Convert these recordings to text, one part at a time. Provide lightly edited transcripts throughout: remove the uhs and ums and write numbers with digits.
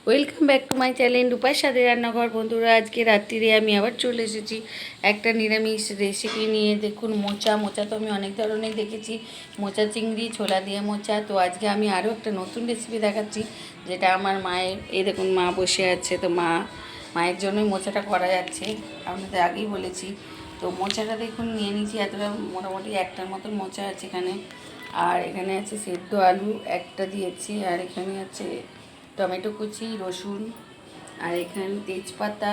Welcome back to my channel রূপার সাথে রান্নাঘর। বন্ধুরা, আজকে রাত্রিরে আমি আবার চলে এসেছি একটা নিরামিষ রেসিপি নিয়ে। দেখুন, মোচা তো আমি অনেক ধরনের দেখেছি, মোচা চিংড়ি, ছোলা দিয়ে মোচা। তো আজকে আমি আরও একটা নতুন রেসিপি দেখাচ্ছি, যেটা আমার মায়ের। এই দেখুন, মা বসে আছে, তো মায়ের জন্যই মোচাটা করা যাচ্ছে, আপনাদের আগেই বলেছি। তো মোচাটা দেখুন নিয়ে নিয়েছি, এতটা মোটামুটি একটার মতন মোচা আছে এখানে। আর এখানে আছে সেদ্ধ আলু একটা দিয়েছি, আর এখানে আছে টমেটো কুচি, রসুন, আর এখানে তেজপাতা,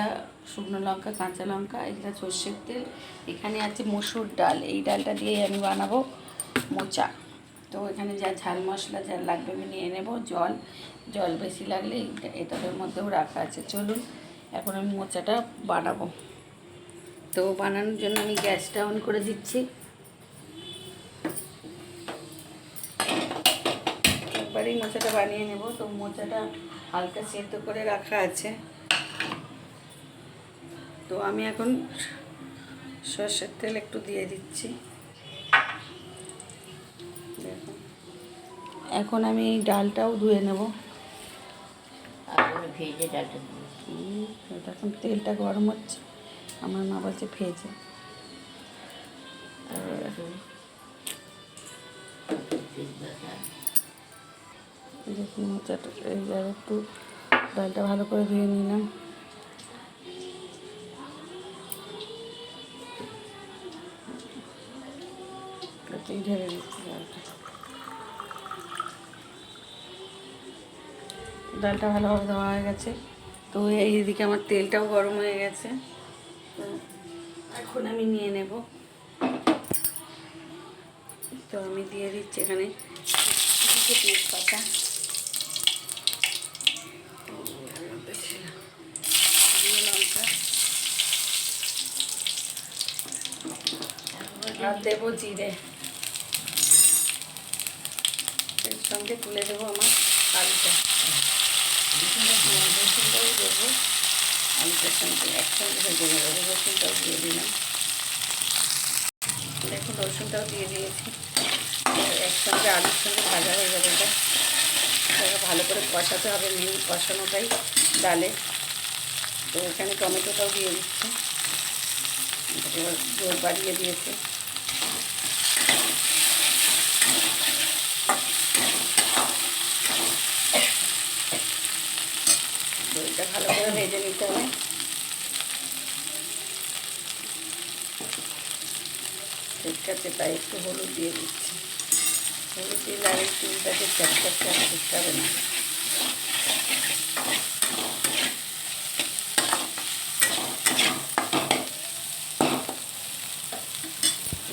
শুকনো লঙ্কা, কাঁচা লঙ্কা, এটা সর্ষের তেল। এখানে আছে মসুর ডাল, এই ডালটা দিয়েই আমি বানাবো মোচা। তো এখানে যা ঝাল মশলা যা লাগবে আমি নিয়ে নেব। জল বেশি লাগলে এটাদের মধ্যেও রাখা আছে। চলুন এখন আমি মোচাটা বানাবো। তো বানানোর জন্য আমি গ্যাসটা অন করে দিচ্ছি। একবারেই মোচাটা বানিয়ে নেব। তো মোচাটা হালকা সেদ্ধ করে রাখা আছে। তো আমি এখন সর্ষের তেল একটু দিয়ে দিচ্ছি। দেখুন, এখন আমি এই ডালটাও ধুয়ে নেব। ভেজে ডালটা এখন তেলটা গরম হচ্ছে, আমার মা বলছে ভেজে। দেখুন মোচাটা এইবার একটু ডালটা ভালো করে ধুয়ে নিলাম। ঢেলে দিচ্ছি ডালটা ভালোভাবে দেওয়া হয়ে গেছে। তো এইদিকে আমার তেলটাও গরম হয়ে গেছে। তো এখন আমি নিয়ে নেব। তো আমি দিয়ে দিচ্ছি এখানে তেজপাতা, লঙ্কা, আর দেবো জিরে। এর সঙ্গে তুলে দেবো আমার আলুটা, রসুনটাও দেবো। আলুটার সঙ্গে একসঙ্গে ভেজে নেবো। রসুনটাও দিয়ে দিলাম। দেখুন, রসুনটাও দিয়ে দিয়েছি। একসঙ্গে আলুর সঙ্গে ভাজা হয়ে যাবে। এটা ভালো করে কষাতে হবে, মেন কষানোটাই ডালে। তো এখানে টমেটোটাও দিয়ে দিচ্ছি, এবার জোর বাড়িয়ে দিয়েছে। তো এটা ভালো করে ভেজে নিতে হবে। ঠিক আছে, তাই একটু হলুদ দিয়ে দিচ্ছি। হলুদ দিলে আর একটু চুলটাকে চ্যাপচ্যাপটা করতে হবে না।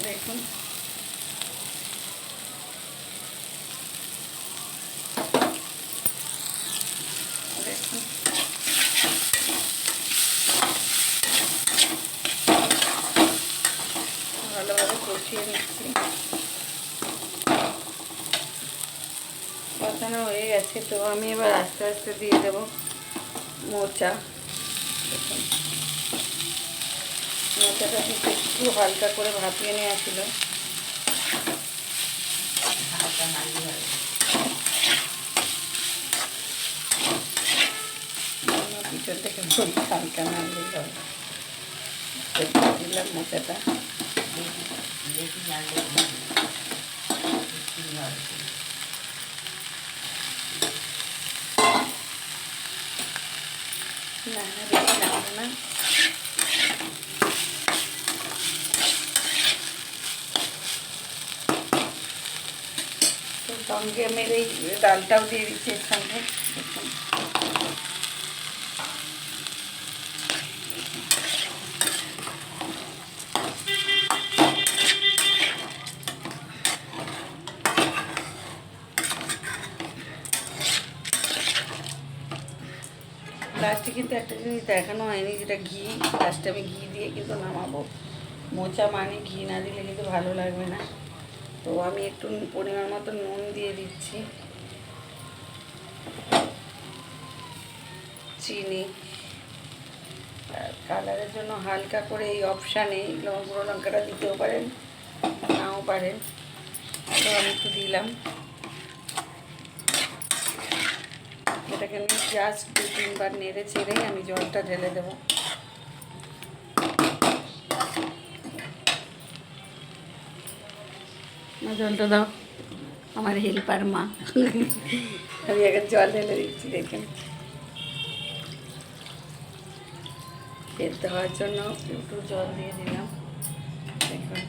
দেখুন, দেখুন ভালোভাবে কষিয়ে নিচ্ছি। কষানো হয়ে গেছে। তো আমি এবার আস্তে আস্তে দিয়ে দেবো মোচা। দেখুন, মোচাটা দিতে একটু হালকা করে ভাপিয়ে নেওয়া ছিল। পিছন থেকে বলি হালকা নাড়লে দিলাম মোচাটা। না বেশি নাড়বো না। তো সঙ্গে আমি এই ডালটাও দিয়ে দিচ্ছি এর সঙ্গে। লাস্টে কিন্তু একটা জিনিস দেখানো হয়নি, যেটা ঘি। লাস্টে আমি ঘি দিয়ে কিন্তু নামাবো। মোচা মানে ঘি না দিলে কিন্তু ভালো লাগবে না। তো আমি একটু পরিমাণ মতো নুন দিয়ে দিচ্ছি, চিনি, আর কালারের জন্য হালকা করে এই অপশানে গুঁড়ো লঙ্কাটা দিতেও পারেন, নাও পারেন। তো আমি একটু দিলাম। এটাকে আমি জাস্ট 2-3 বার নেড়ে ছেড়েই আমি জলটা ঢেলে দেবো। না, জলটা দাও, আমার হেল্পার মা। আমি এখন জল ঢেলে দিচ্ছি, দেখেন সেদ্ধ হওয়ার জন্য একটু জল দিয়ে দিলাম। দেখুন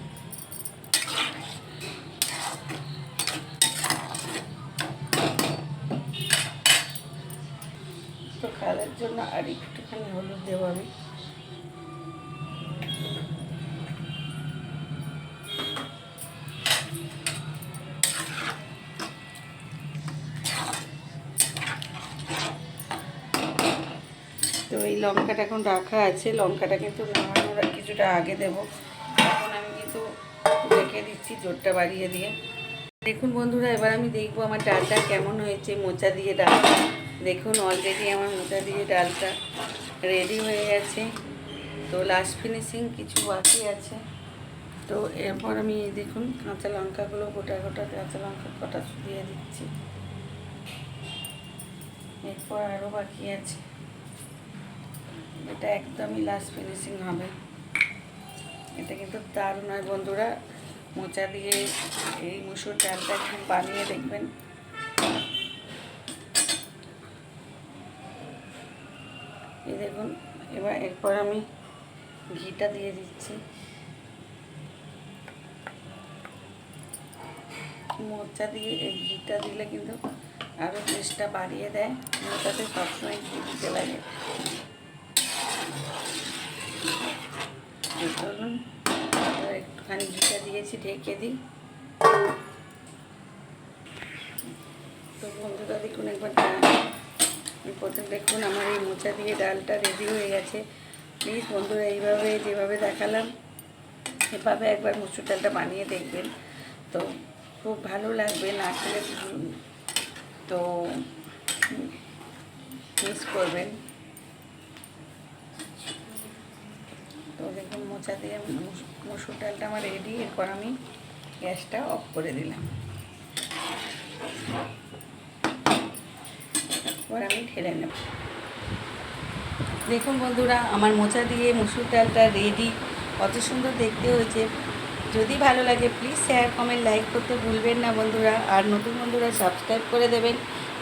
তো খাওয়ার জন্য আর একটুখানি হলুদ দেবো আমি। তো এই লঙ্কাটা এখন রাখা আছে, লঙ্কাটা কিন্তু নামানোর কিছুটা আগে দেবো। এখন আমি কিন্তু রেখে দিচ্ছি জোরটা বাড়িয়ে দিয়ে। দেখুন বন্ধুরা, এবার আমি দেখবো আমার ডালটা কেমন হয়েছে, মোচা দিয়ে ডালটা। দেখুন অলরেডি আমার মোচা দিয়ে ডালটা রেডি হয়ে গেছে। তো লাস্ট ফিনিশিং কিছু বাকি আছে। তো এরপর আমি দেখুন কাঁচা লঙ্কাগুলো গোটা গোটা কাঁচা লঙ্কা কটা দিয়ে দিচ্ছি। এরপর আরও বাকি আছে, এটা একদমই লাস্ট ফিনিশিং হবে। এটা কিন্তু দারুণ হয় বন্ধুরা, মোচা দিয়ে এই মুসুর ডালটা একটু বানিয়ে দেখবেন। এই দেখুন, এবার এরপর আমি ঘিটা দিয়ে দিচ্ছি। মোচা দিয়ে এই ঘিটা দিলে কিন্তু আরও টেস্টটা বাড়িয়ে দেয়। মোচাতে সবসময় ঘি দিতে লাগে। ধরুন একটুখানি ঘিটা দিয়েছি, ঢেকে দিই। তো বন্ধুরা দেখুন একবার প্রথম দেখুন আমার এই মোচা দিয়ে ডালটা রেডি হয়ে গেছে। প্লিজ বন্ধুরা এইভাবে যেভাবে দেখালাম এভাবে একবার মুসুর ডালটা বানিয়ে দেখবেন, তো খুব ভালো লাগবে। না খেলে তো মিস করবেন। তো দেখুন মোচা দিয়ে মুসুর ডালটা আমার রেডি। এরপর আমি গ্যাসটা অফ করে দিলাম। এবার আমি ঢেলে নেব। দেখুন বন্ধুরা, আমার মোচা দিয়ে মুসুর ডালটা রেডি। কত সুন্দর দেখতে হয়েছে। যদি ভালো লাগে প্লিজ শেয়ার, কমেন্ট, লাইক করতে ভুলবেন না বন্ধুরা। আর নতুন বন্ধুরা সাবস্ক্রাইব করে দেবেন।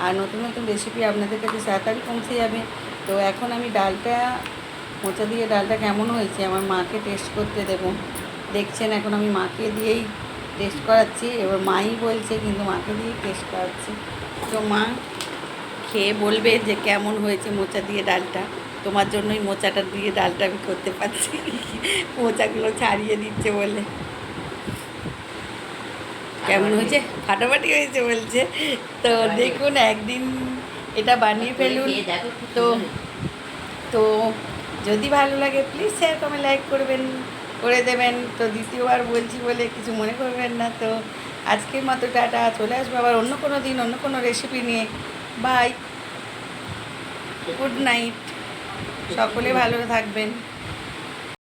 আর নতুন নতুন রেসিপি আপনাদের কাছে তাড়াতাড়ি পৌঁছে যাবে। তো এখন আমি ডালটা, মোচা দিয়ে ডালটা কেমন হয়েছে আমার মাকে টেস্ট করতে দেব। দেখছেন এখন আমি মাকে দিয়েই টেস্ট করাচ্ছি। এবার মাই বলছে, কিন্তু মাকে দিয়েই টেস্ট করাচ্ছি। তো মা খেয়ে বলবে যে কেমন হয়েছে মোচা দিয়ে ডালটা। তোমার জন্যই মোচাটা দিয়ে ডালটা আমি করতে পারছি, মোচাগুলো ছাড়িয়ে দিচ্ছে বলে। কেমন হয়েছে? ফাটাফাটি হয়েছে বলছে। তো দেখুন একদিন এটা বানিয়ে ফেলুন। তো তো যদি ভালো লাগে প্লিজ শেয়ার, কমেন্ট, লাইক করবেন, করে দেবেন। তো দ্বিতীয়বার বলছি বলে কিছু মনে করবেন না। তো আজকের মতো টাটা, চলে আসবো আবার অন্য কোনো দিন অন্য কোনো রেসিপি নিয়ে। বাই, গুড নাইট, সকলে ভালো থাকবেন।